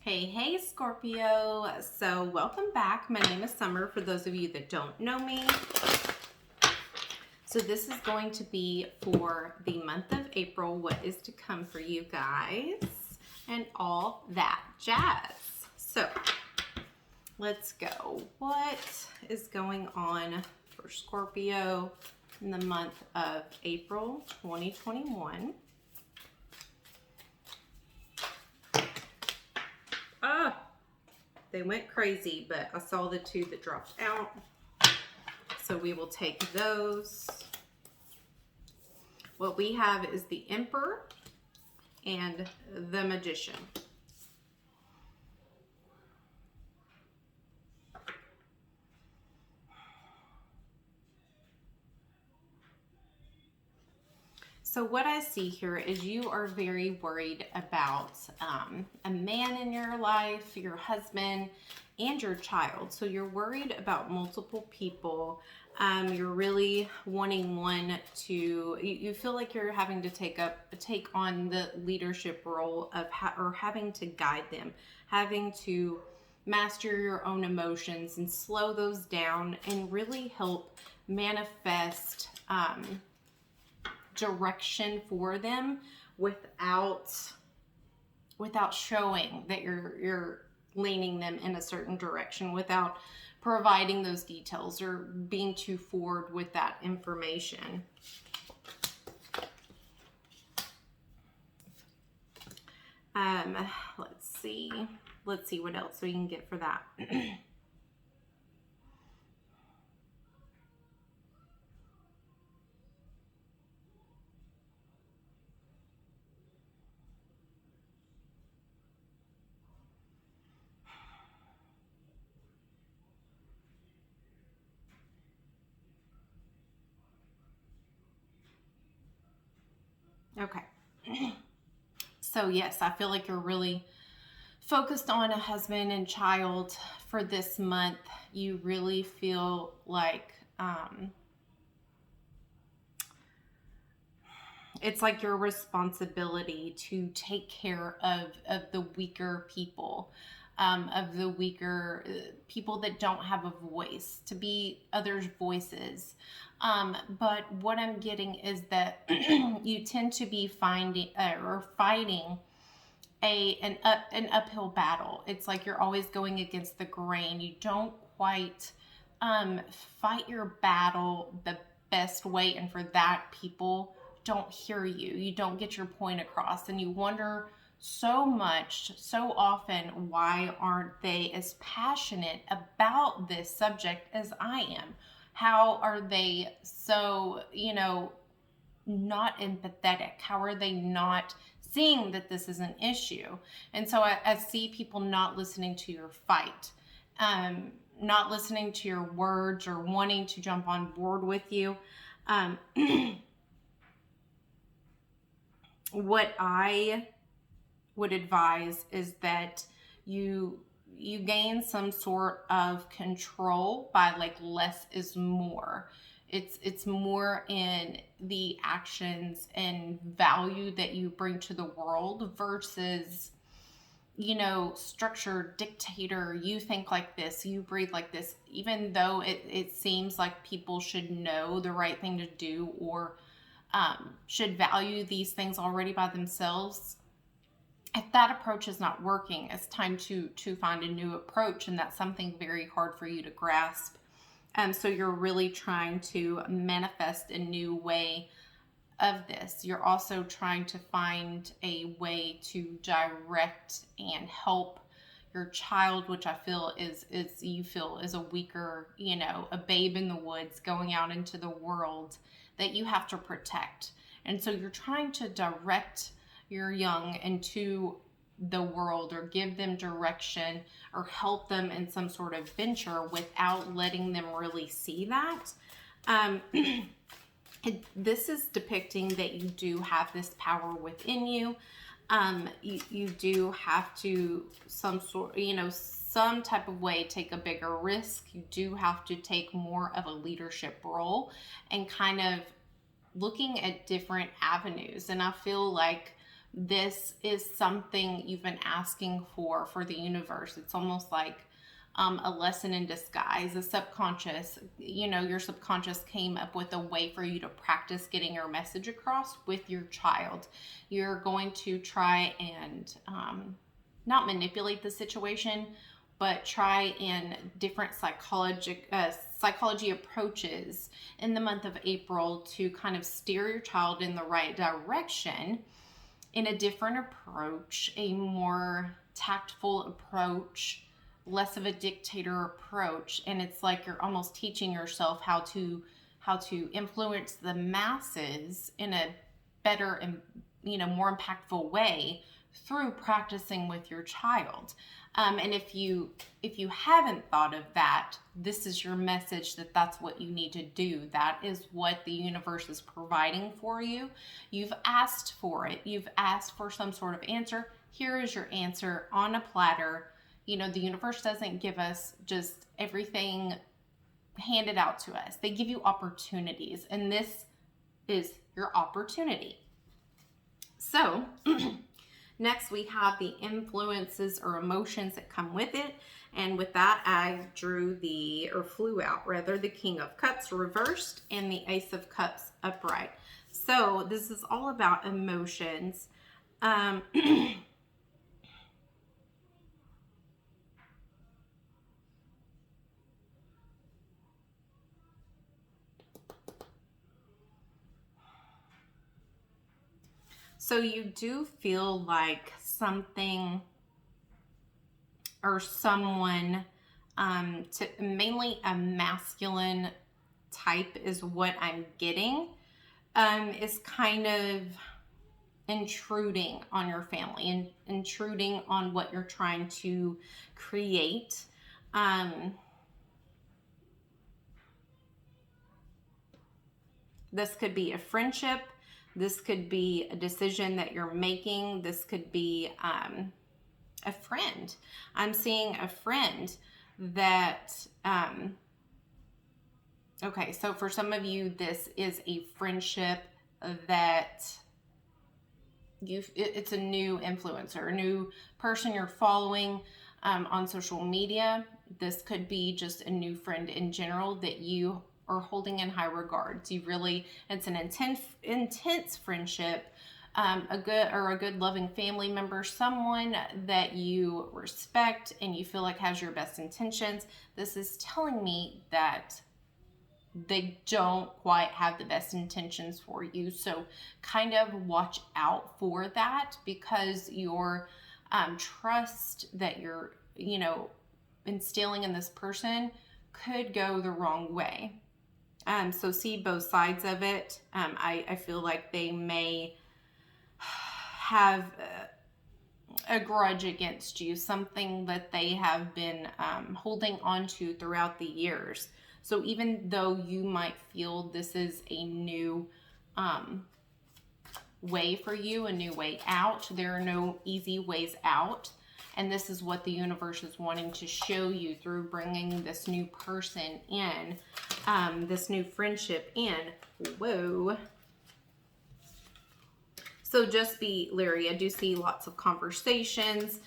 Hey, Scorpio. So welcome back. My name is Summer, for those of you that don't know me. So this is going to be for the month of April, what is to come for you guys, and all that jazz. So let's go. What is going on for Scorpio in the month of April 2021? They went crazy, but I saw the two that dropped out. So we will take those. What we have is the Emperor and the Magician. So what I see here is you are very worried about a man in your life, your husband, and your child. So you're worried about multiple people. You're really wanting one to, you feel like you're having to take on the leadership role of or having to guide them, having to master your own emotions and slow those down and really help manifest direction for them without showing that you're leaning them in a certain direction, without providing those details or being too forward with that information. Let's see what else we can get for that. Okay. So yes, I feel like you're really focused on a husband and child for this month. You really feel like it's like your responsibility to take care of the weaker people, of the weaker people that don't have a voice, to be others' voices. But what I'm getting is that you tend to be fighting an uphill battle. It's like you're always going against the grain. You don't quite fight your battle the best way, and for that, people don't hear you. You don't get your point across, and you wonder so often, why aren't they as passionate about this subject as I am? How are they so, not empathetic? How are they not seeing that this is an issue? And so I see people not listening to your fight, not listening to your words, or wanting to jump on board with you. What I would advise is that you gain some sort of control by, like, less is more. It's more in the actions and value that you bring to the world versus, structure, dictator, you think like this, you breathe like this, even though it seems like people should know the right thing to do, or should value these things already by themselves. If that approach is not working, it's time to find a new approach, and that's something very hard for you to grasp. So you're really trying to manifest a new way of this. You're also trying to find a way to direct and help your child, which I feel is a weaker, a babe in the woods going out into the world that you have to protect. And so you're trying to direct your young into the world, or give them direction, or help them in some sort of venture without letting them really see that. This is depicting that you do have this power within you. You do have to some type of way take a bigger risk. You do have to take more of a leadership role and kind of looking at different avenues. And I feel like this is something you've been asking for the universe. It's almost like a lesson in disguise. The subconscious, your subconscious came up with a way for you to practice getting your message across with your child. You're going to try and not manipulate the situation, but try in different psychology approaches in the month of April to kind of steer your child in the right direction, in a different approach, a more tactful approach, less of a dictator approach. And it's like you're almost teaching yourself how to influence the masses in a better and more impactful way through practicing with your child. And if you haven't thought of that, this is your message, that's what you need to do. That is what the universe is providing for you. You've asked for it. You've asked for some sort of answer. Here is your answer on a platter. The universe doesn't give us just everything handed out to us. They give you opportunities, and this is your opportunity. So next we have the influences or emotions that come with it. And with that, I flew out the King of Cups reversed and the Ace of Cups upright. So this is all about emotions. So you do feel like something or someone, mainly a masculine type is what I'm getting, is kind of intruding on your family and intruding on what you're trying to create. This could be a friendship. This could be a decision that you're making. This could be a friend. I'm seeing a friend that, okay, so for some of you, this is a friendship that it's a new influencer, a new person you're following on social media. This could be just a new friend in general that you are holding in high regards. It's an intense friendship, a good loving family member, someone that you respect and you feel like has your best intentions. This is telling me that they don't quite have the best intentions for you. So kind of watch out for that, because your trust that you're, instilling in this person could go the wrong way. So see both sides of it. I feel like they may have a grudge against you, something that they have been holding on to throughout the years. So even though you might feel this is a new way for you, a new way out, there are no easy ways out. And this is what the universe is wanting to show you through bringing this new person in, this new friendship in. Whoa. So just be leery. I do see lots of conversations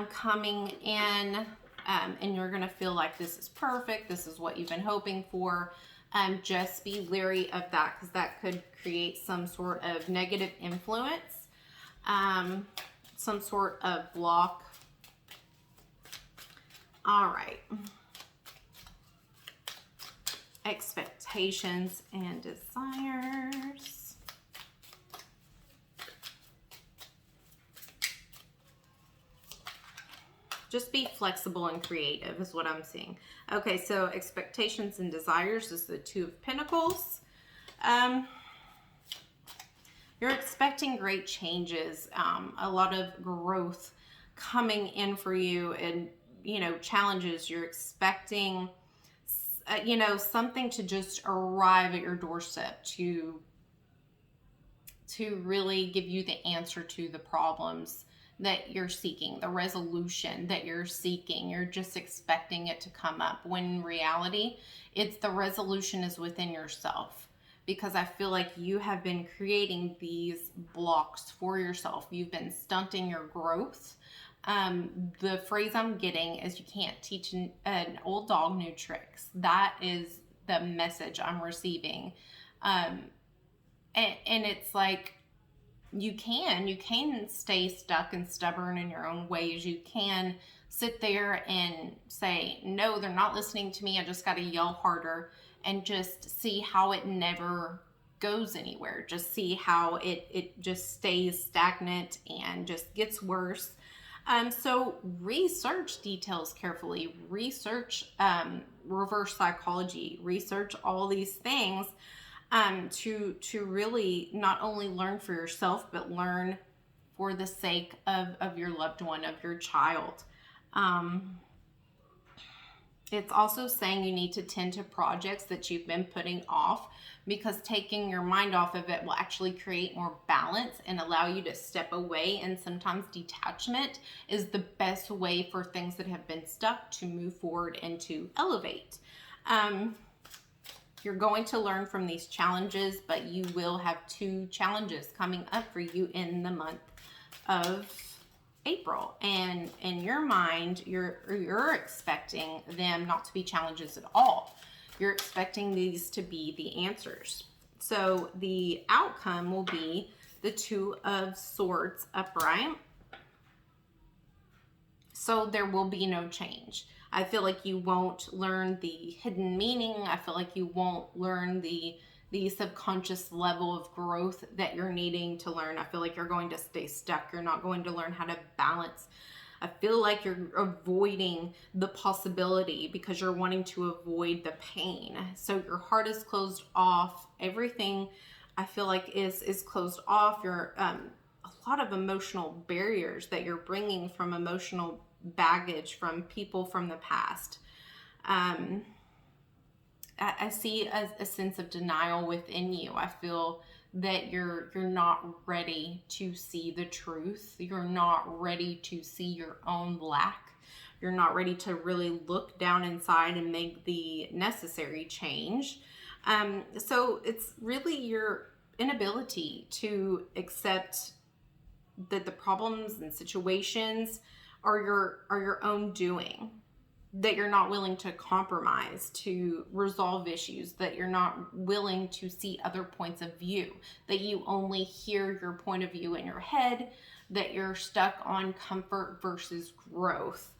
coming in, and you're going to feel like this is perfect. This is what you've been hoping for. Just be leery of that, because that could create some sort of negative influence, some sort of block. All right. Expectations and desires. Just be flexible and creative is what I'm seeing. Okay, so expectations and desires is the Two of Pentacles. You're expecting great changes, a lot of growth coming in for you, and challenges. You're expecting, something to just arrive at your doorstep to really give you the answer to the problems that you're seeking, the resolution that you're seeking. You're just expecting it to come up, when in reality, it's the resolution is within yourself. because I feel like you have been creating these blocks for yourself. You've been stunting your growth. The phrase I'm getting is you can't teach an old dog new tricks. That is the message I'm receiving. And it's like, you can stay stuck and stubborn in your own ways. You can sit there and say, no, they're not listening to me, I just got to yell harder, and just see how it never goes anywhere. Just see how it just stays stagnant and just gets worse. So research details carefully, research reverse psychology, research all these things, to really not only learn for yourself, but learn for the sake of your loved one, of your child. It's also saying you need to tend to projects that you've been putting off, because taking your mind off of it will actually create more balance and allow you to step away. And sometimes detachment is the best way for things that have been stuck to move forward and to elevate. You're going to learn from these challenges, but you will have 2 challenges coming up for you in the month of April. And in your mind, you're expecting them not to be challenges at all. You're expecting these to be the answers. So the outcome will be the 2 of Swords upright. So there will be no change. I feel like you won't learn the hidden meaning. I feel like you won't learn the subconscious level of growth that you're needing to learn. I feel like you're going to stay stuck. You're not going to learn how to balance. I feel like you're avoiding the possibility because you're wanting to avoid the pain. So your heart is closed off. Everything I feel like is closed off. You're a lot of emotional barriers that you're bringing from emotional baggage from people from the past. I see a sense of denial within you. I feel that you're not ready to see the truth. You're not ready to see your own lack. You're not ready to really look down inside and make the necessary change. So it's really your inability to accept that the problems and situations are your own doing, that you're not willing to compromise to resolve issues, that you're not willing to see other points of view, that you only hear your point of view in your head, that you're stuck on comfort versus growth.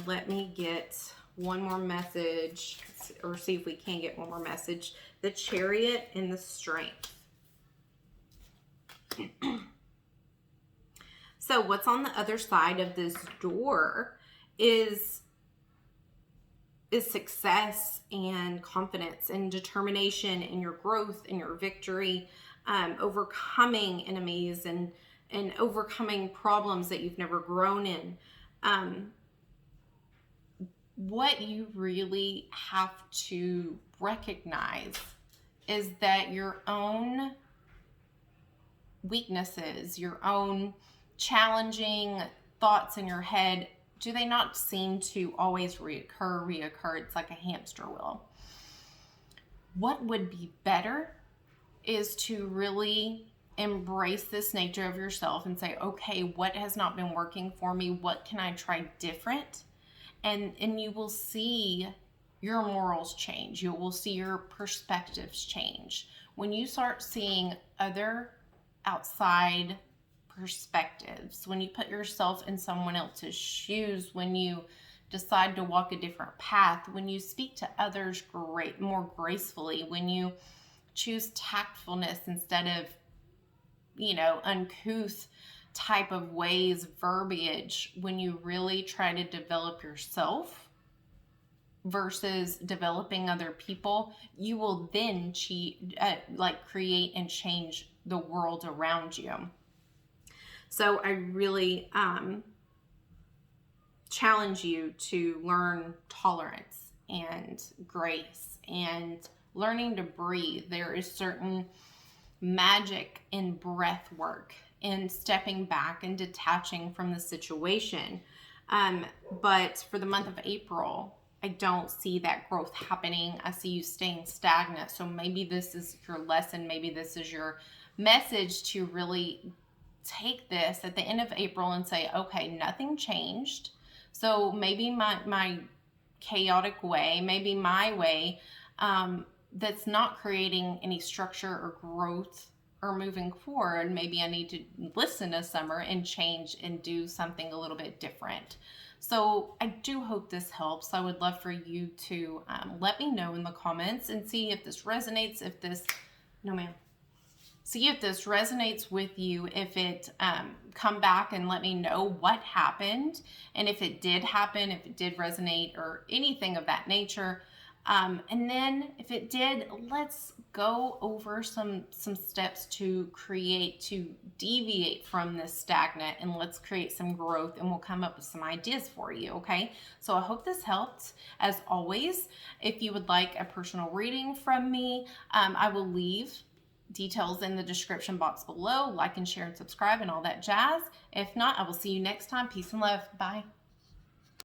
Let me get one more message, or see if we can get one more message. The Chariot and the Strength. So what's on the other side of this door is success and confidence and determination in your growth and your victory, overcoming enemies and overcoming problems that you've never grown in. What you really have to recognize is that your own weaknesses, your own challenging thoughts in your head, do they not seem to always reoccur? It's like a hamster wheel. What would be better is to really embrace this nature of yourself and say, okay, what has not been working for me? What can I try different? And you will see your morals change. You will see your perspectives change. When you start seeing other outside perspectives, when you put yourself in someone else's shoes, when you decide to walk a different path, when you speak to others more gracefully, when you choose tactfulness instead of, uncouth type of ways, verbiage, when you really try to develop yourself versus developing other people, you will then create and change the world around you. So I really challenge you to learn tolerance and grace and learning to breathe. There is certain magic in breath work and stepping back and detaching from the situation. But for the month of April, I don't see that growth happening. I see you staying stagnant. So maybe this is your lesson. Maybe this is your message to really take this at the end of April and say, okay, nothing changed. So maybe my chaotic way, maybe my way, that's not creating any structure or growth or moving forward. Maybe I need to listen to Summer and change and do something a little bit different. So I do hope this helps. I would love for you to let me know in the comments and see if this resonates, if this, no ma'am. See if this resonates with you, if it come back and let me know what happened, and if it did happen, if it did resonate or anything of that nature. And then if it did, let's go over some steps to deviate from this stagnant, and let's create some growth, and we'll come up with some ideas for you, okay? So I hope this helped. As always, if you would like a personal reading from me, I will leave details in the description box below. Like and share and subscribe and all that jazz. If not, I will see you next time. Peace and love. Bye.